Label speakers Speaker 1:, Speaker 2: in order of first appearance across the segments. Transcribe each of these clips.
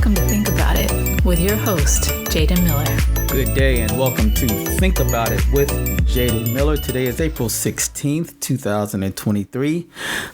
Speaker 1: Welcome to Think About It with your host, Jaden Miller.
Speaker 2: Good day and welcome to Think About It with Jaden Miller. Today is April 16th, 2023.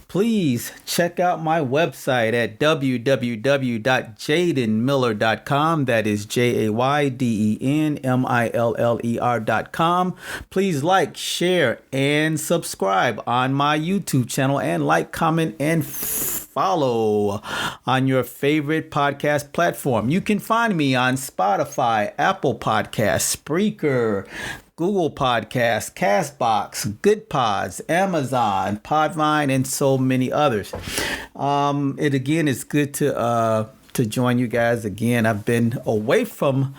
Speaker 2: Please check out my website at www.jadenmiller.com. That is JAYDENMILLER.com. Please like, share, and subscribe on my YouTube channel, and like, comment, and follow on your favorite podcast platform. You can find me on Spotify, Apple Podcasts, Spreaker, Google Podcasts, Castbox, Good Pods, Amazon, Podvine, and so many others. It's good to join you guys again. I've been away from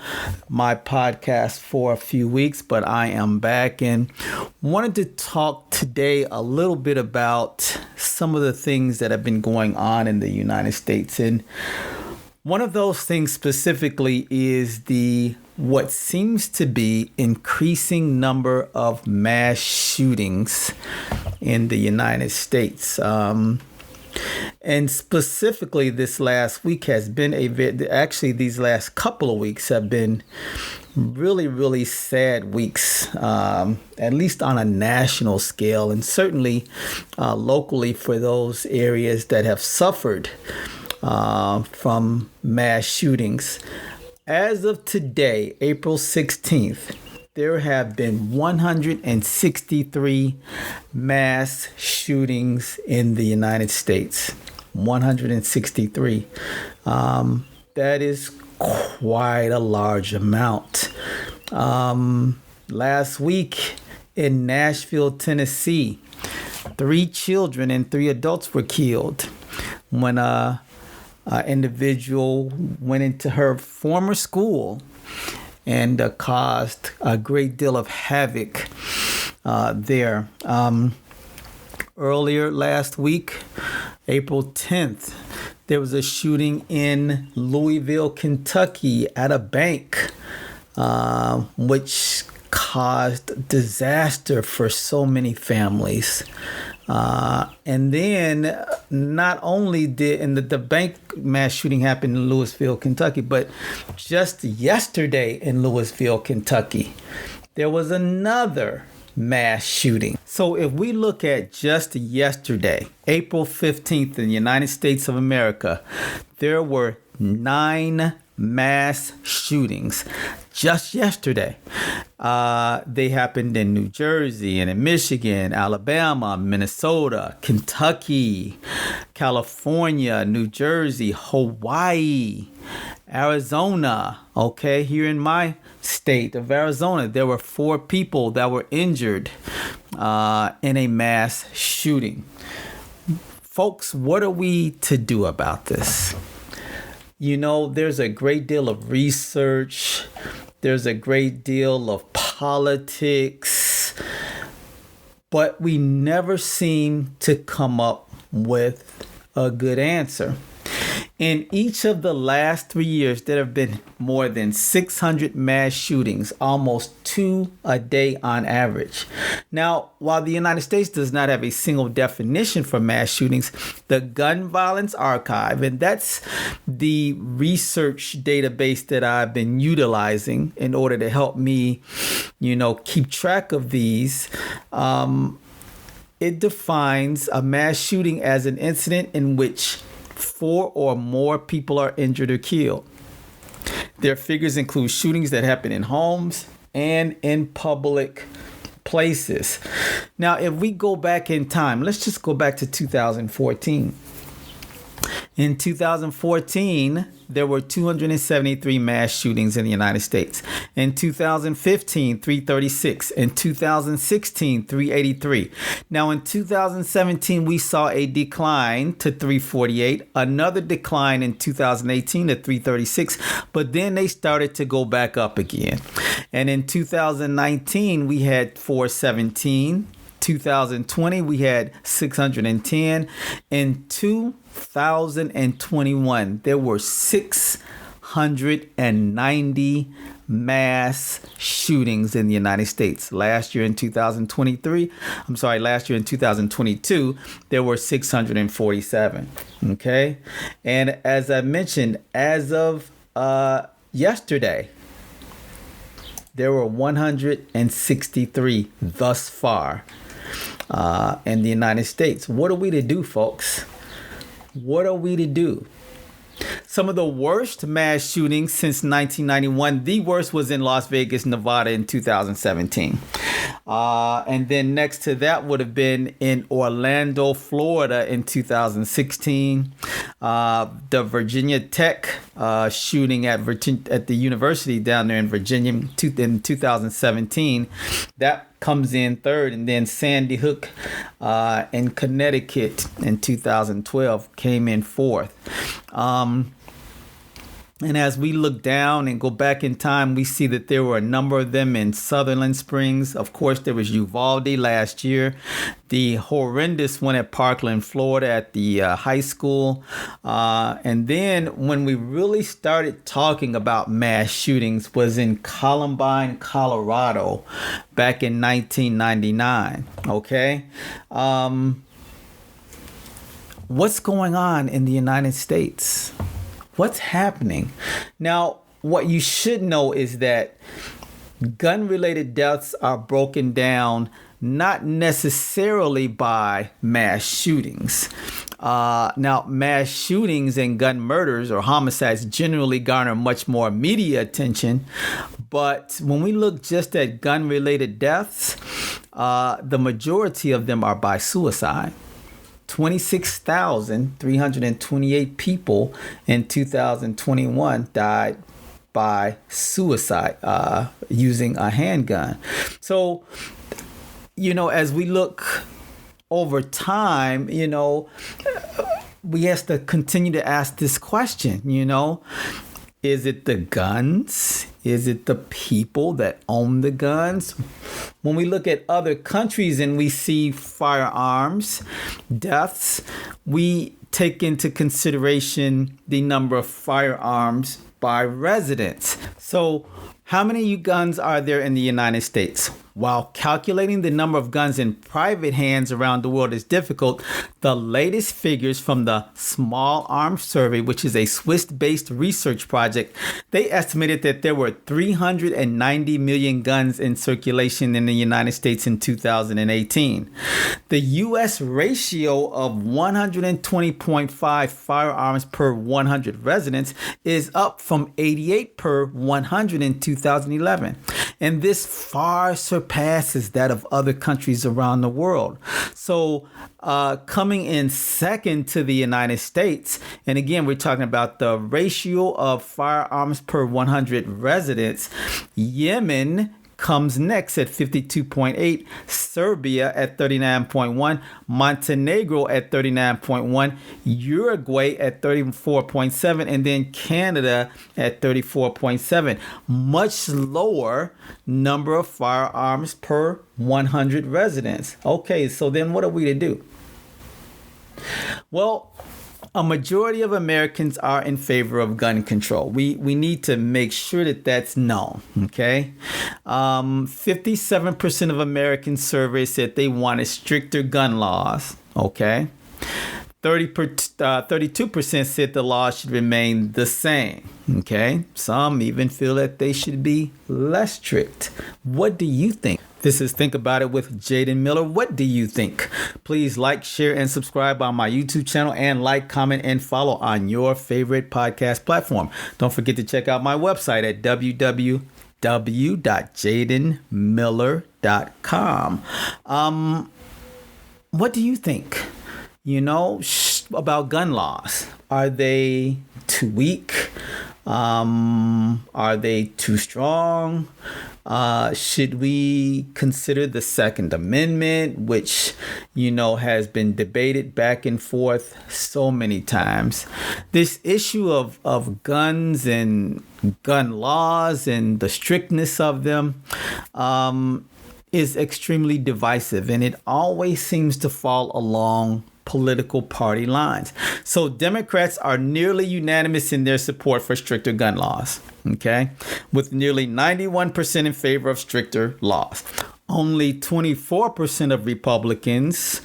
Speaker 2: my podcast for a few weeks, but I am back and wanted to talk today a little bit about some of the things that have been going on in the United States. And one of those things specifically is what seems to be increasing number of mass shootings in the United States. And specifically this last week has been these last couple of weeks have been really, really sad weeks, at least on a national scale, and certainly locally for those areas that have suffered from mass shootings. As of today, April 16th, there have been 163 mass shootings in the United States. 163. That is quite a large amount. Last week in Nashville, Tennessee, 3 children and 3 adults were killed when an individual went into her former school and caused a great deal of havoc there. Earlier last week, April 10th, there was a shooting in Louisville, Kentucky at a bank, which caused disaster for so many families. And then not only did the bank mass shooting happen in Louisville, Kentucky, but just yesterday in Louisville, Kentucky, there was another mass shooting. So if we look at just yesterday, April 15th in the United States of America, there were 9 mass shootings just yesterday. They happened in New Jersey and in Michigan, Alabama, Minnesota, Kentucky, California, New Jersey, Hawaii, Arizona. Okay, here in my state of Arizona, there were 4 people that were injured in a mass shooting. Folks, what are we to do about this? You know, there's a great deal of research. There's a great deal of politics, but we never seem to come up with a good answer. In each of the last 3 years, there have been more than 600 mass shootings, almost 2 a day on average. Now, while the United States does not have a single definition for mass shootings, the Gun Violence Archive, and that's the research database that I've been utilizing in order to help me, keep track of these, it defines a mass shooting as an incident in which 4 or more people are injured or killed. Their figures include shootings that happen in homes and in public places. Now, if we go back in time, let's just go back to 2014. In 2014, there were 273 mass shootings in the United States. In 2015, 336. In 2016, 383. Now, in 2017, we saw a decline to 348, another decline in 2018 to 336, but then they started to go back up again. And in 2019, we had 417. 2020, we had 610. In 2021, there were 690 mass shootings in the United States. Last year in 2022, there were 647. Okay. And as I mentioned, as of yesterday, there were 163 thus far in the United States. What are we to do, folks? What are we to do? Some of the worst mass shootings since 1991. The worst was in Las Vegas, Nevada in 2017. And then next to that would have been in Orlando, Florida in 2016. The Virginia Tech shooting at the university down there in Virginia in 2017. That comes in third. And then Sandy Hook in Connecticut in 2012 came in fourth. And as we look down and go back in time, we see that there were a number of them in Sutherland Springs. Of course, there was Uvalde last year. The horrendous one at Parkland, Florida at the high school. And then when we really started talking about mass shootings was in Columbine, Colorado back in 1999. Okay. What's going on in the United States? What's happening? Now, what you should know is that gun-related deaths are broken down not necessarily by mass shootings. Now, mass shootings and gun murders or homicides generally garner much more media attention. But when we look just at gun-related deaths, the majority of them are by suicide. 26,328 people in 2021 died by suicide using a handgun. So, as we look over time, we have to continue to ask this question, is it the guns? Is it the people that own the guns? When we look at other countries and we see firearms deaths, we take into consideration the number of firearms by residents. So how many guns are there in the United States? While calculating the number of guns in private hands around the world is difficult, the latest figures from the Small Arms Survey, which is a Swiss-based research project, they estimated that there were 390 million guns in circulation in the United States in 2018. The U.S. ratio of 120.5 firearms per 100 residents is up from 88 per 100 in 2011. And this far surpasses that of other countries around the world. So coming in second to the United States, and again, we're talking about the ratio of firearms per 100 residents, Yemen comes next at 52.8, Serbia at 39.1, Montenegro at 39.1, Uruguay at 34.7, and then Canada at 34.7. Much lower number of firearms per 100 residents. Okay, so then what are we to do? Well, a majority of Americans are in favor of gun control. We need to make sure that that's known, okay? 57% of Americans surveyed said they wanted stricter gun laws, okay? 32% said the law should remain the same, okay? Some even feel that they should be less strict. What do you think? This is Think About It with Jaden Miller. What do you think? Please like, share, and subscribe on my YouTube channel, and like, comment, and follow on your favorite podcast platform. Don't forget to check out my website at www.jadenmiller.com. What do you think? About gun laws. Are they too weak? Are they too strong? Should we consider the Second Amendment, which, has been debated back and forth so many times? This issue of guns and gun laws and the strictness of them is extremely divisive, and it always seems to fall along political party lines. So Democrats are nearly unanimous in their support for stricter gun laws, okay, with nearly 91% in favor of stricter laws. Only 24% of Republicans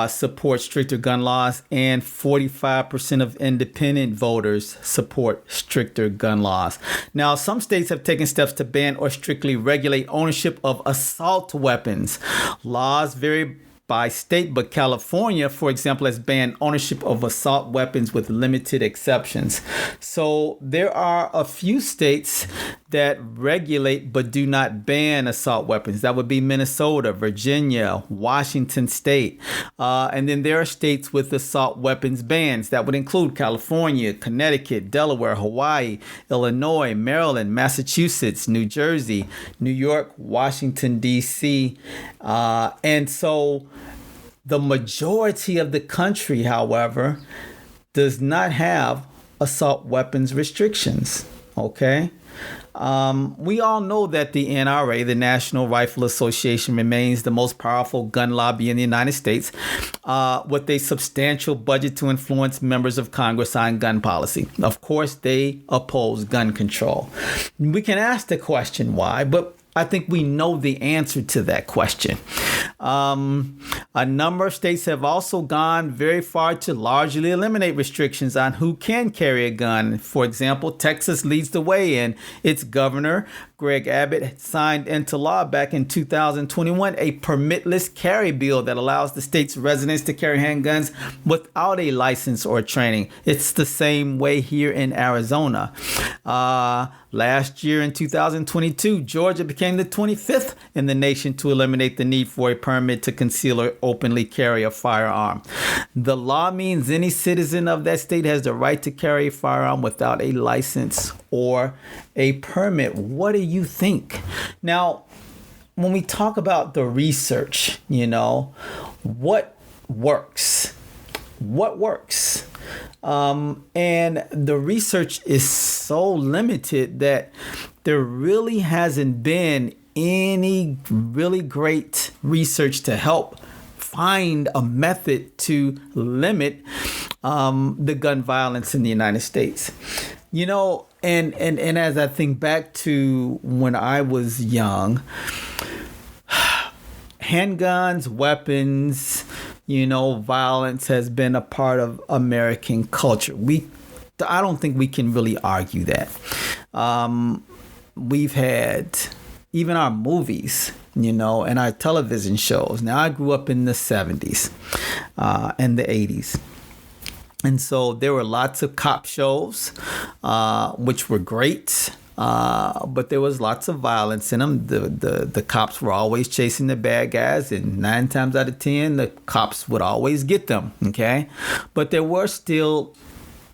Speaker 2: support stricter gun laws, and 45% of independent voters support stricter gun laws. Now, some states have taken steps to ban or strictly regulate ownership of assault weapons. Laws vary by state, but California, for example, has banned ownership of assault weapons with limited exceptions. So there are a few states that regulate but do not ban assault weapons. That would be Minnesota, Virginia, Washington State. And then there are states with assault weapons bans. That would include California, Connecticut, Delaware, Hawaii, Illinois, Maryland, Massachusetts, New Jersey, New York, Washington, D.C. And so the majority of the country, however, does not have assault weapons restrictions. Okay. We all know that the NRA, the National Rifle Association, remains the most powerful gun lobby in the United States, with a substantial budget to influence members of Congress on gun policy. Of course, they oppose gun control. We can ask the question why, but I think we know the answer to that question. A number of states have also gone very far to largely eliminate restrictions on who can carry a gun. For example, Texas leads the way, and its governor, Greg Abbott, signed into law back in 2021 a permitless carry bill that allows the state's residents to carry handguns without a license or training. It's the same way here in Arizona. Last year in 2022, Georgia became the 25th in the nation to eliminate the need for a permit to conceal or openly carry a firearm. The law means any citizen of that state has the right to carry a firearm without a license or a permit. What do you think? Now, when we talk about the research, what works? What works? And the research is so limited that there really hasn't been any really great research to help find a method to limit the gun violence in the United States. And as I think back to when I was young, handguns, weapons, violence has been a part of American culture. I don't think we can really argue that. We've had even our movies, and our television shows. Now, I grew up in the 70s and the 80s. And so there were lots of cop shows, which were great. But there was lots of violence in them. The cops were always chasing the bad guys, and 9 times out of 10, the cops would always get them. Okay, but there were still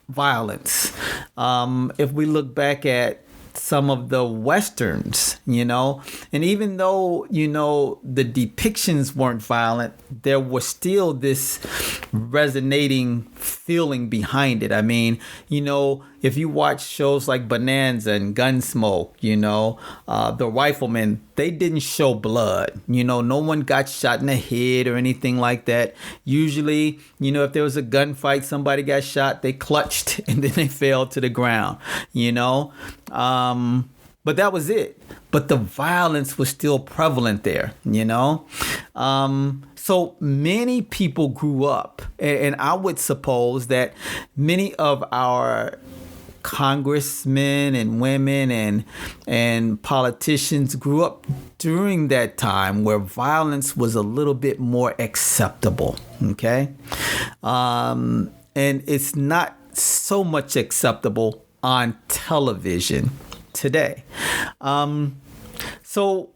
Speaker 2: violence. If we look back at some of the westerns, and even though the depictions weren't violent, there was still this resonating feeling behind it. I mean, if you watch shows like Bonanza and Gunsmoke, the Riflemen, they didn't show blood. No one got shot in the head or anything like that. Usually, if there was a gunfight, somebody got shot, they clutched and then they fell to the ground, but that was it. But the violence was still prevalent there, So many people grew up, and I would suppose that many of our congressmen and women and politicians grew up during that time where violence was a little bit more acceptable. Okay. And it's not so much acceptable on television today. So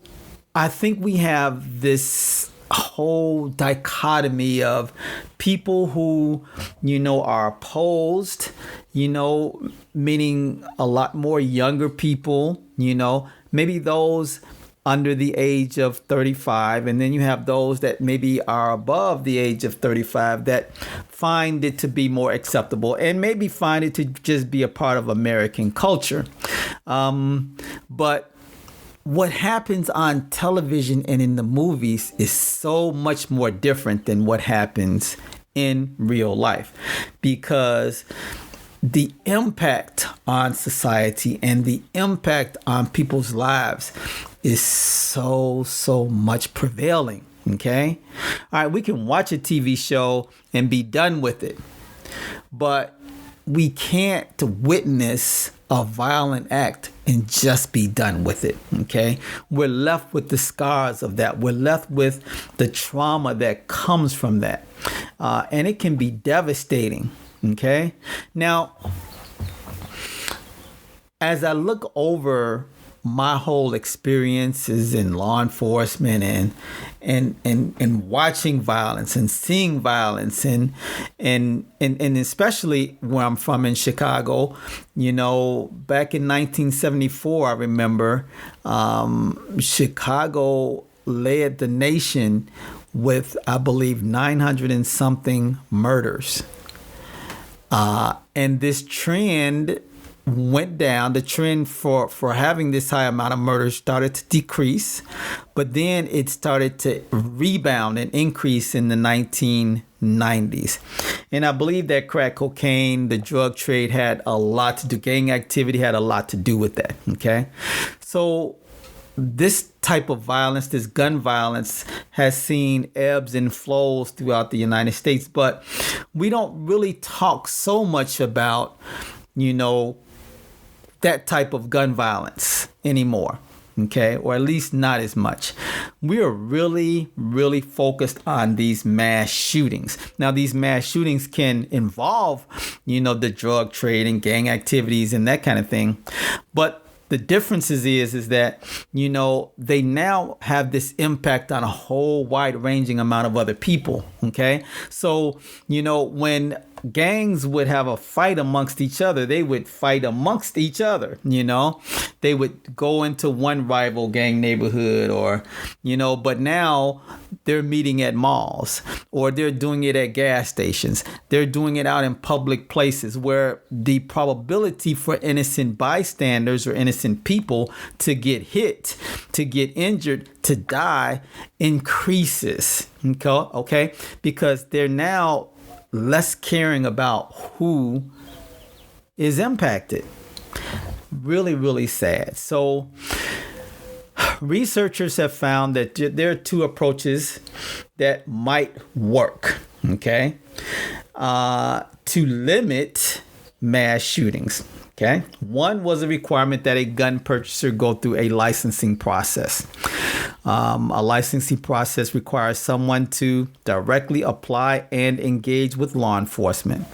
Speaker 2: I think we have this whole dichotomy of people who, are opposed, meaning a lot more younger people, maybe those under the age of 35. And then you have those that maybe are above the age of 35 that find it to be more acceptable and maybe find it to just be a part of American culture. But what happens on television and in the movies is so much more different than what happens in real life, because the impact on society and the impact on people's lives is so much prevailing. Okay. All right. We can watch a TV show and be done with it, but we can't witness a violent act and just be done with it. Okay. We're left with the scars of that. We're left with the trauma that comes from that. And it can be devastating. Okay. Now, as I look over my whole experiences in law enforcement and watching violence and seeing violence and especially where I'm from in Chicago, back in 1974, I remember Chicago led the nation with, I believe, 900 and something murders. And this trend went down. The trend for having this high amount of murders started to decrease, but then it started to rebound and increase in the 1990s. And I believe that crack cocaine, the drug trade had a lot to do, gang activity had a lot to do with that. Okay. So this type of violence, this gun violence, has seen ebbs and flows throughout the United States, but we don't really talk so much about, that type of gun violence anymore. Okay, or at least not as much. We are really, really focused on these mass shootings. Now, these mass shootings can involve, the drug trade and gang activities and that kind of thing. But the difference is that, they now have this impact on a whole wide ranging amount of other people. Okay. So, when gangs would have a fight amongst each other, they would fight amongst each other. They would go into one rival gang neighborhood but now they're meeting at malls or they're doing it at gas stations. They're doing it out in public places where the probability for innocent bystanders or innocent people to get hit, to get injured, to die increases. Okay? Because they're now less caring about who is impacted. Really, really sad. So researchers have found that there are two approaches that might work, okay, to limit mass shootings. Okay. One was a requirement that a gun purchaser go through a licensing process. A licensing process requires someone to directly apply and engage with law enforcement.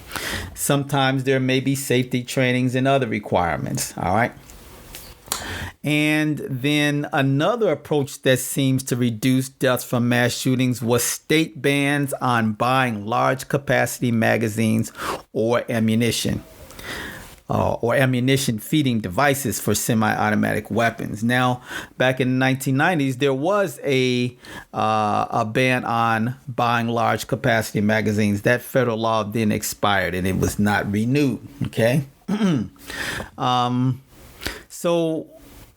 Speaker 2: Sometimes there may be safety trainings and other requirements. All right. And then another approach that seems to reduce deaths from mass shootings was state bans on buying large capacity magazines or ammunition. Or ammunition feeding devices for semi-automatic weapons. Now, back in the 1990s, there was a ban on buying large capacity magazines. That federal law then expired and it was not renewed. Okay, so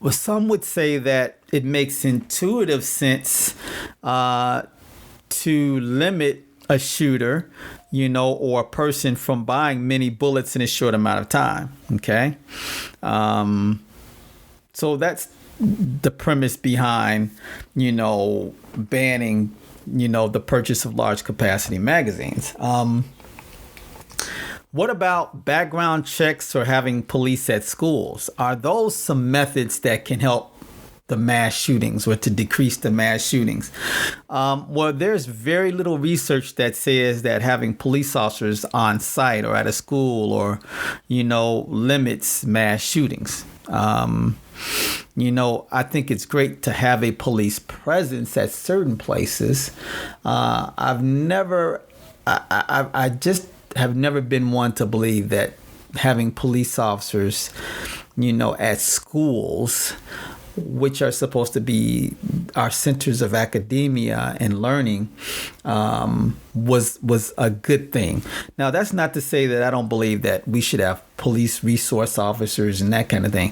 Speaker 2: some would say that it makes intuitive sense to limit a shooter, or a person from buying many bullets in a short amount of time. Okay. So that's the premise behind, banning, the purchase of large capacity magazines. What about background checks or having police at schools? Are those some methods that can help the mass shootings or to decrease the mass shootings? Well, there's very little research that says that having police officers on site or at a school or, limits mass shootings. I think it's great to have a police presence at certain places. I just have never been one to believe that having police officers, at schools, which are supposed to be our centers of academia and learning, was a good thing. Now, that's not to say that I don't believe that we should have police resource officers and that kind of thing,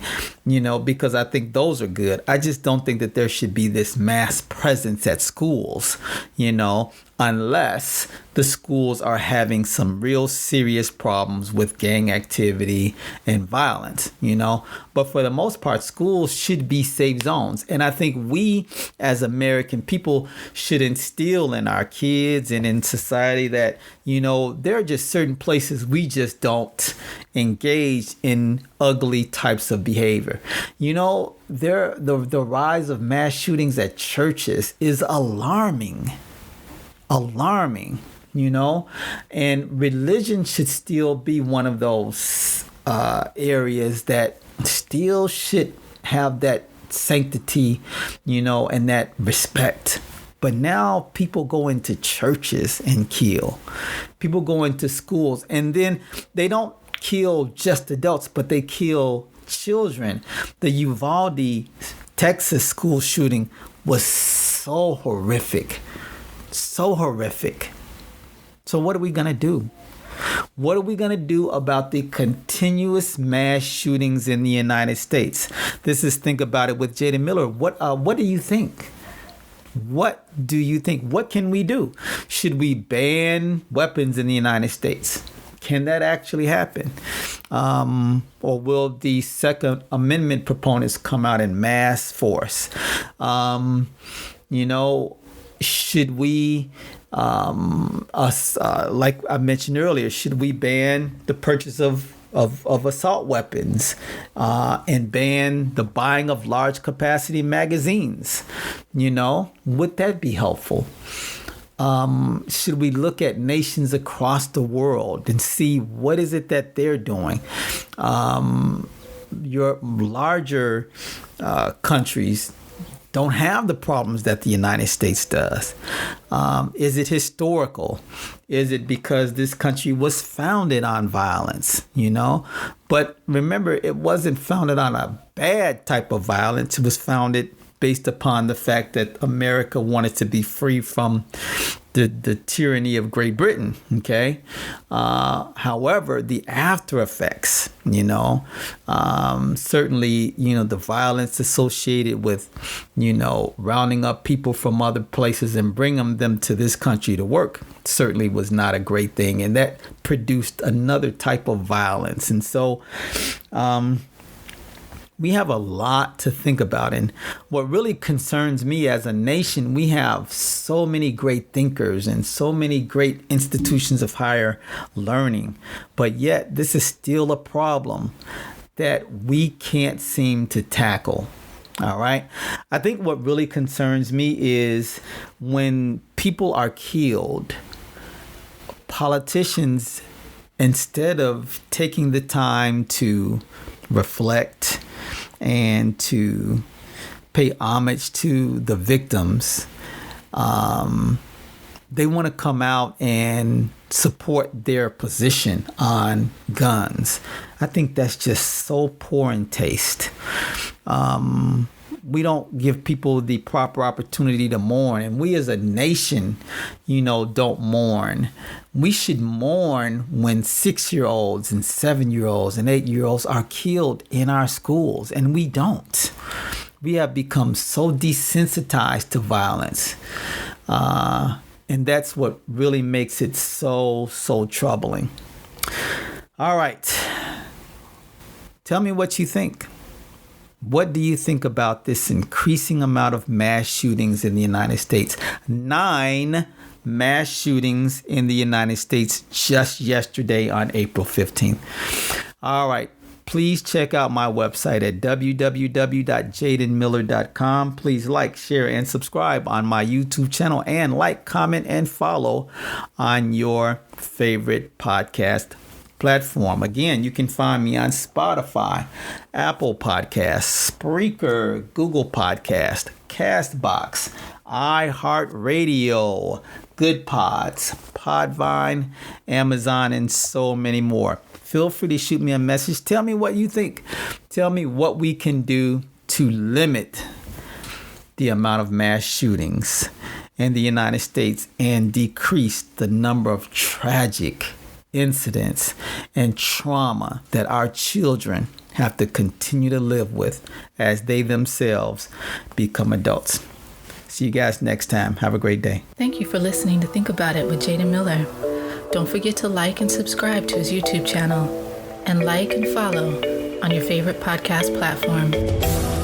Speaker 2: because I think those are good. I just don't think that there should be this mass presence at schools, unless the schools are having some real serious problems with gang activity and violence, But for the most part, schools should be safe zones. And I think we as American people should instill in our kids and in society that, there are just certain places we just don't engage in ugly types of behavior. The rise of mass shootings at churches is alarming, and religion should still be one of those areas that still should have that sanctity, and that respect. But now people go into churches and kill. People go into schools, and then they don't kill just adults, but they kill children. The Uvalde, Texas school shooting was so horrific. So horrific. So what are we going to do? What are we going to do about the continuous mass shootings in the United States? This is Think About It with Jaden Miller. What do you think? What do you think? What can we do? Should we ban weapons in the United States? Can that actually happen? Or will the Second Amendment proponents come out in mass force? Should we, like I mentioned earlier, should we ban the purchase of assault weapons and ban the buying of large capacity magazines? Would that be helpful? Should we look at nations across the world and see what is it that they're doing? Your larger countries don't have the problems that the United States does. Is it historical? Is it because this country was founded on violence, But remember, it wasn't founded on a bad type of violence. It was founded based upon the fact that America wanted to be free from the tyranny of Great Britain. Okay. However, the after effects, certainly, the violence associated with, rounding up people from other places and bringing them to this country to work certainly was not a great thing. And that produced another type of violence. And so, we have a lot to think about. And what really concerns me as a nation, we have so many great thinkers and so many great institutions of higher learning. But yet this is still a problem that we can't seem to tackle. All right. I think what really concerns me is when people are killed, politicians, instead of taking the time to reflect and to pay homage to the victims, they want to come out and support their position on guns. I think that's just so poor in taste. We don't give people the proper opportunity to mourn. And we as a nation, don't mourn. We should mourn when 6-year-olds and 7-year-olds and 8-year-olds are killed in our schools. And we don't. We have become so desensitized to violence. And that's what really makes it so troubling. All right. Tell me what you think. What do you think about this increasing amount of mass shootings in the United States? 9 mass shootings in the United States just yesterday on April 15th. All right. Please check out my website at www.jadenmiller.com. Please like, share, and subscribe on my YouTube channel, and like, comment, and follow on your favorite podcast platform. Again, you can find me on Spotify, Apple Podcasts, Spreaker, Google Podcast, Castbox, iHeartRadio, Good Pods, Podvine, Amazon, and so many more. Feel free to shoot me a message. Tell me what you think. Tell me what we can do to limit the amount of mass shootings in the United States and decrease the number of tragic incidents and trauma that our children have to continue to live with as they themselves become adults. See you guys next time. Have a great day.
Speaker 1: Thank you for listening to Think About It with Jaden Miller. Don't forget to like and subscribe to his YouTube channel, and like and follow on your favorite podcast platform.